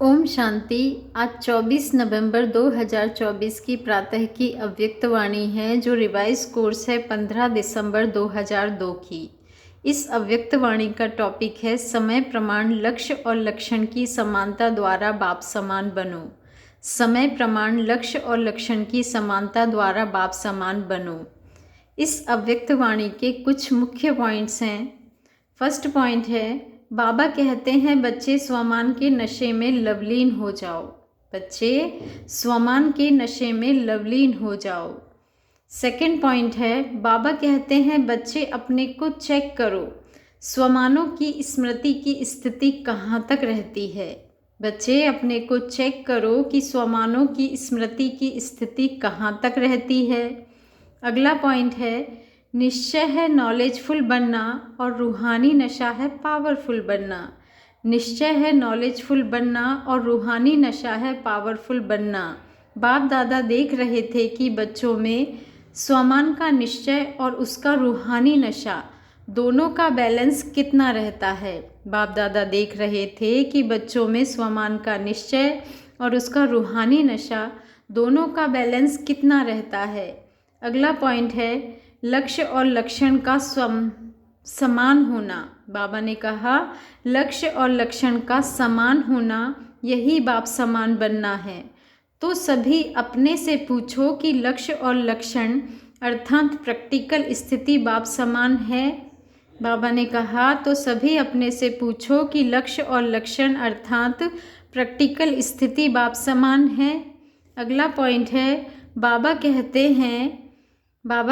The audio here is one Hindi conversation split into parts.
ओम शांति। आज 24 नवंबर 2024 की प्रातः की अव्यक्तवाणी है जो रिवाइज कोर्स है 15 दिसंबर 2002 की। इस अव्यक्तवाणी का टॉपिक है समय प्रमाण लक्ष्य और लक्षण की समानता द्वारा बाप समान बनो। समय प्रमाण लक्ष्य और लक्षण की समानता द्वारा बाप समान बनो। इस अव्यक्तवाणी के कुछ मुख्य पॉइंट्स हैं। फर्स्ट पॉइंट है, बाबा कहते हैं बच्चे स्वमान के नशे में लवलीन हो जाओ। बच्चे स्वमान के नशे में लवलीन हो जाओ। सेकंड पॉइंट है, बाबा कहते हैं बच्चे अपने को चेक करो, स्वमानों की स्मृति की स्थिति कहाँ तक रहती है। बच्चे अपने को चेक करो कि स्वमानों की स्मृति की स्थिति कहाँ तक रहती है। अगला पॉइंट है, निश्चय है नॉलेजफुल बनना और रूहानी नशा है पावरफुल बनना। निश्चय है नॉलेजफुल बनना और रूहानी नशा है पावरफुल बनना। बाप दादा देख रहे थे कि बच्चों में स्वमान का निश्चय और उसका रूहानी नशा दोनों का बैलेंस कितना रहता है। बाप दादा देख रहे थे कि बच्चों में स्वमान का निश्चय और उसका रूहानी नशा दोनों का बैलेंस कितना रहता है। अगला पॉइंट है, लक्ष्य और लक्षण का समान होना। बाबा ने कहा लक्ष्य और लक्षण का समान होना, यही बाप समान बनना है। तो सभी अपने से पूछो कि लक्ष्य और लक्षण अर्थात प्रैक्टिकल स्थिति बाप समान है। बाबा ने कहा तो सभी अपने से पूछो कि लक्ष्य और लक्षण अर्थात प्रैक्टिकल स्थिति बाप समान है। अगला पॉइंट है, बाबा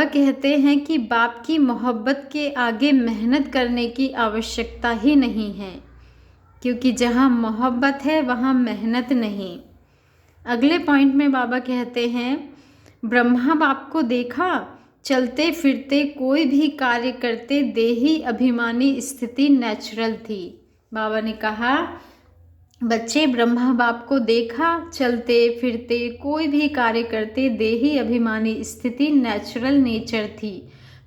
कहते हैं कि बाप की मोहब्बत के आगे मेहनत करने की आवश्यकता ही नहीं है, क्योंकि जहाँ मोहब्बत है वहाँ मेहनत नहीं। अगले पॉइंट में बाबा कहते हैं, ब्रह्मा बाप को देखा चलते फिरते कोई भी कार्य करते देही अभिमानी स्थिति नेचुरल थी। बाबा ने कहा बच्चे ब्रह्मा बाप को देखा चलते फिरते कोई भी कार्य करते देही अभिमानी स्थिति नेचुरल नेचर थी।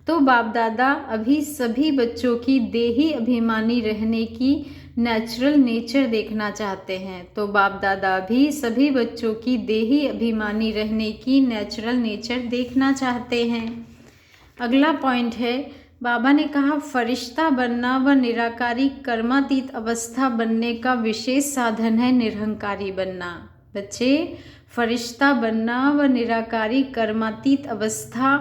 तो बाप दादा अभी सभी बच्चों की देही अभिमानी रहने की नेचुरल नेचर देखना चाहते हैं। तो बाप दादा भी सभी बच्चों की देही अभिमानी रहने की नेचुरल नेचर देखना चाहते हैं। अगला पॉइंट है, बाबा ने कहा फरिश्ता बनना व निराकारी कर्मातीत अवस्था बनने का विशेष साधन है निरहंकारी बनना। बच्चे फरिश्ता बनना व निराकारी कर्मातीत अवस्था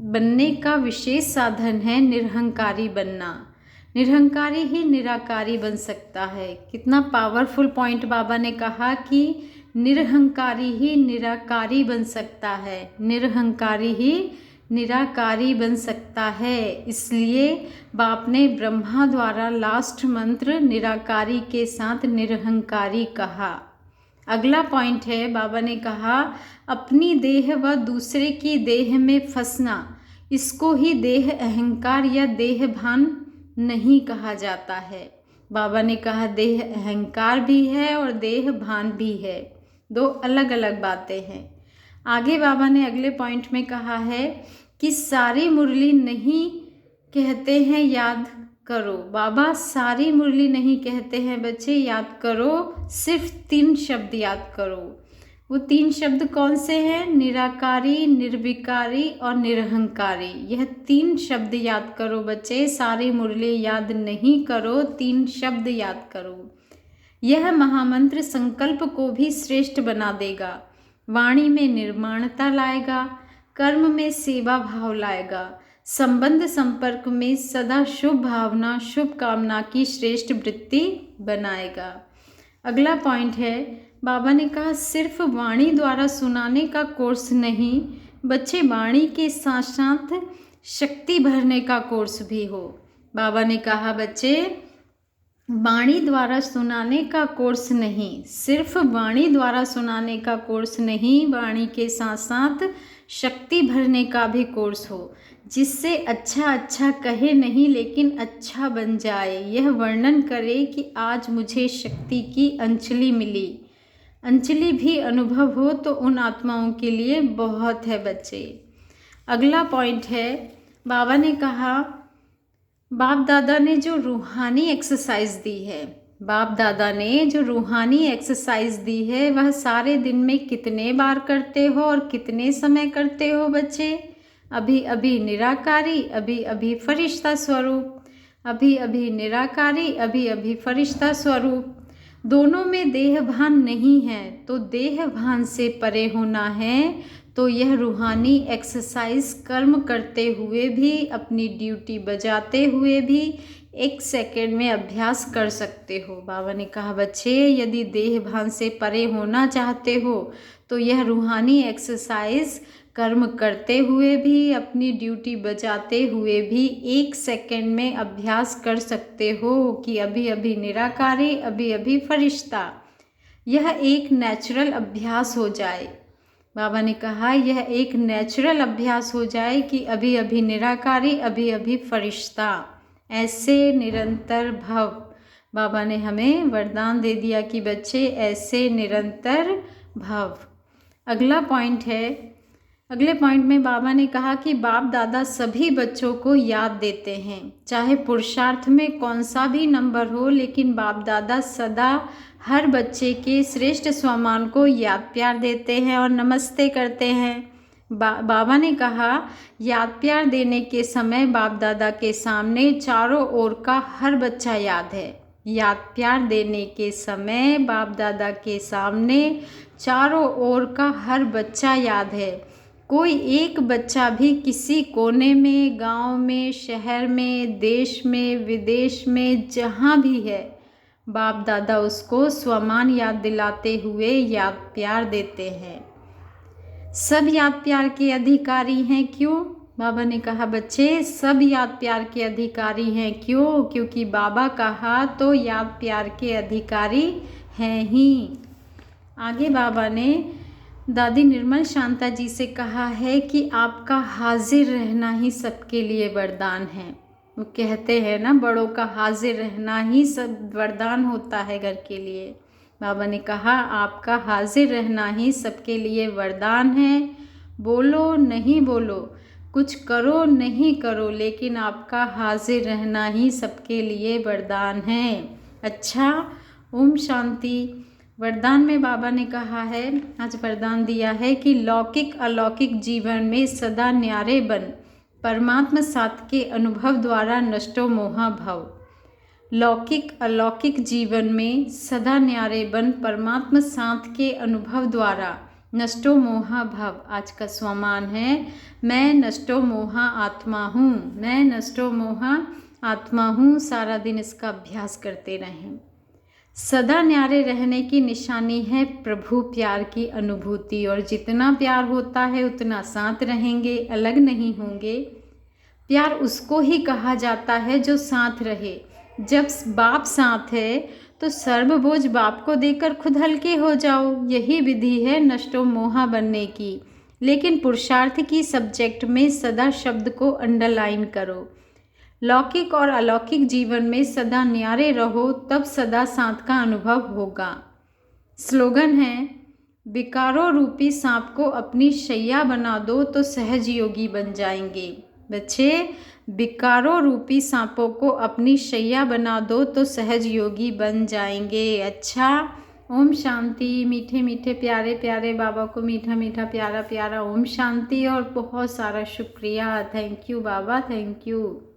बनने का विशेष साधन है निरहंकारी बनना। निरहंकारी ही निराकारी बन सकता है। कितना पावरफुल पॉइंट बाबा ने कहा कि निरहंकारी ही निराकारी बन सकता है। निरहंकारी ही निराकारी बन सकता है। इसलिए बाप ने ब्रह्मा द्वारा लास्ट मंत्र निराकारी के साथ निरहंकारी कहा। अगला पॉइंट है, बाबा ने कहा अपनी देह व दूसरे की देह में फंसना, इसको ही देह अहंकार या देह भान नहीं कहा जाता है। बाबा ने कहा देह अहंकार भी है और देह भान भी है, दो अलग अलग बातें हैं। आगे बाबा ने अगले पॉइंट में कहा है कि सारी मुरली नहीं कहते हैं याद करो। बाबा सारी मुरली नहीं कहते हैं बच्चे याद करो, सिर्फ 3 शब्द याद करो। वो 3 शब्द कौन से हैं? निराकारी, निर्विकारी और निरहंकारी। यह 3 शब्द याद करो बच्चे, सारी मुरली याद नहीं करो, 3 शब्द याद करो। यह महामंत्र संकल्प को भी श्रेष्ठ बना देगा, वाणी में निर्माणता लाएगा, कर्म में सेवा भाव लाएगा, संबंध संपर्क में सदा शुभ भावना शुभ कामना की श्रेष्ठ वृत्ति बनाएगा। अगला पॉइंट है, बाबा ने कहा सिर्फ वाणी द्वारा सुनाने का कोर्स नहीं बच्चे, वाणी के साथ साथ शक्ति भरने का कोर्स भी हो। बाबा ने कहा बच्चे वाणी द्वारा सुनाने का कोर्स नहीं, सिर्फ वाणी द्वारा सुनाने का कोर्स नहीं, वाणी के साथ साथ शक्ति भरने का भी कोर्स हो, जिससे अच्छा कहे नहीं लेकिन अच्छा बन जाए। यह वर्णन करे कि आज मुझे शक्ति की अंजलि मिली। अंजलि भी अनुभव हो तो उन आत्माओं के लिए बहुत है बच्चे। अगला पॉइंट है, बाबा ने कहा बाप दादा ने जो रूहानी एक्सरसाइज दी है, बाप दादा ने जो रूहानी एक्सरसाइज दी है वह सारे दिन में कितने बार करते हो और कितने समय करते हो बच्चे? अभी अभी निराकारी, अभी अभी फरिश्ता स्वरूप, अभी अभी निराकारी, अभी अभी फरिश्ता स्वरूप। दोनों में देह भान नहीं है, तो देह भान से परे होना है। तो यह रूहानी एक्सरसाइज कर्म करते हुए भी, अपनी ड्यूटी बजाते हुए भी 1 सेकंड में अभ्यास कर सकते हो। बाबा ने कहा बच्चे, यदि देह भान से परे होना चाहते हो तो यह रूहानी एक्सरसाइज कर्म करते हुए भी, अपनी ड्यूटी बजाते हुए भी 1 सेकंड में अभ्यास कर सकते हो कि अभी अभी निराकारी, अभी अभी फरिश्ता। यह एक नेचुरल अभ्यास हो जाए। बाबा ने कहा यह एक नेचुरल अभ्यास हो जाए कि अभी अभी निराकारी, अभी अभी फरिश्ता, ऐसे निरंतर भव। बाबा ने हमें वरदान दे दिया कि बच्चे ऐसे निरंतर भव। अगला पॉइंट है, अगले पॉइंट में बाबा ने कहा कि बाप दादा सभी बच्चों को याद देते हैं, चाहे पुरुषार्थ में कौन सा भी नंबर हो, लेकिन बाप दादा सदा हर बच्चे के श्रेष्ठ स्वमान को याद प्यार देते हैं और नमस्ते करते हैं। बाबा ने कहा याद प्यार देने के समय बाप दादा के सामने चारों ओर का हर बच्चा याद है। याद प्यार देने के समय बाप दादा के सामने चारों ओर का हर बच्चा याद है। कोई एक बच्चा भी किसी कोने में, गांव में, शहर में, देश में, विदेश में, जहाँ भी है, बाप दादा उसको स्वमान याद दिलाते हुए याद प्यार देते हैं। सब याद प्यार के अधिकारी हैं। क्यों? बाबा ने कहा बच्चे सब याद प्यार के अधिकारी हैं। क्यों? क्योंकि बाबा कहा तो याद प्यार के अधिकारी हैं ही। आगे बाबा ने दादी निर्मल शांता जी से कहा है कि आपका हाजिर रहना ही सबके लिए वरदान है। वो कहते हैं ना, बड़ों का हाजिर रहना ही सब वरदान होता है घर के लिए। बाबा ने कहा आपका हाजिर रहना ही सबके लिए वरदान है। बोलो नहीं बोलो, कुछ करो नहीं करो, लेकिन आपका हाजिर रहना ही सबके लिए वरदान है। अच्छा, ओम शांति। वरदान में बाबा ने कहा है, आज वरदान दिया है कि लौकिक अलौकिक जीवन में सदा न्यारे बन, परमात्मा साथ के अनुभव द्वारा नष्टो मोहा भव। लौकिक अलौकिक जीवन में सदा न्यारे बन, परमात्मा साथ के अनुभव द्वारा नष्टो मोहा भव। आज का स्वमान है, मैं नष्टो मोहा आत्मा हूँ, मैं नष्टो मोहा आत्मा हूँ। सारा दिन इसका अभ्यास करते रहें। सदा न्यारे रहने की निशानी है प्रभु प्यार की अनुभूति, और जितना प्यार होता है उतना साथ रहेंगे, अलग नहीं होंगे। प्यार उसको ही कहा जाता है जो साथ रहे। जब बाप साथ है तो सर्वबोझ बाप को देकर खुद हल्के हो जाओ। यही विधि है नष्टो मोहा बनने की। लेकिन पुरुषार्थ की सब्जेक्ट में सदा शब्द को अंडरलाइन करो। लौकिक और अलौकिक जीवन में सदा न्यारे रहो, तब सदा साथ का अनुभव होगा। स्लोगन है, विकारों रूपी सांप को अपनी शैया बना दो तो सहज योगी बन जाएंगे। बच्चे, विकारों रूपी सांपों को अपनी शैया बना दो तो सहज योगी बन जाएंगे। अच्छा, ओम शांति। मीठे मीठे प्यारे प्यारे बाबा को मीठा मीठा प्यारा प्यारा ओम शांति और बहुत सारा शुक्रिया। Thank you Baba, thank you.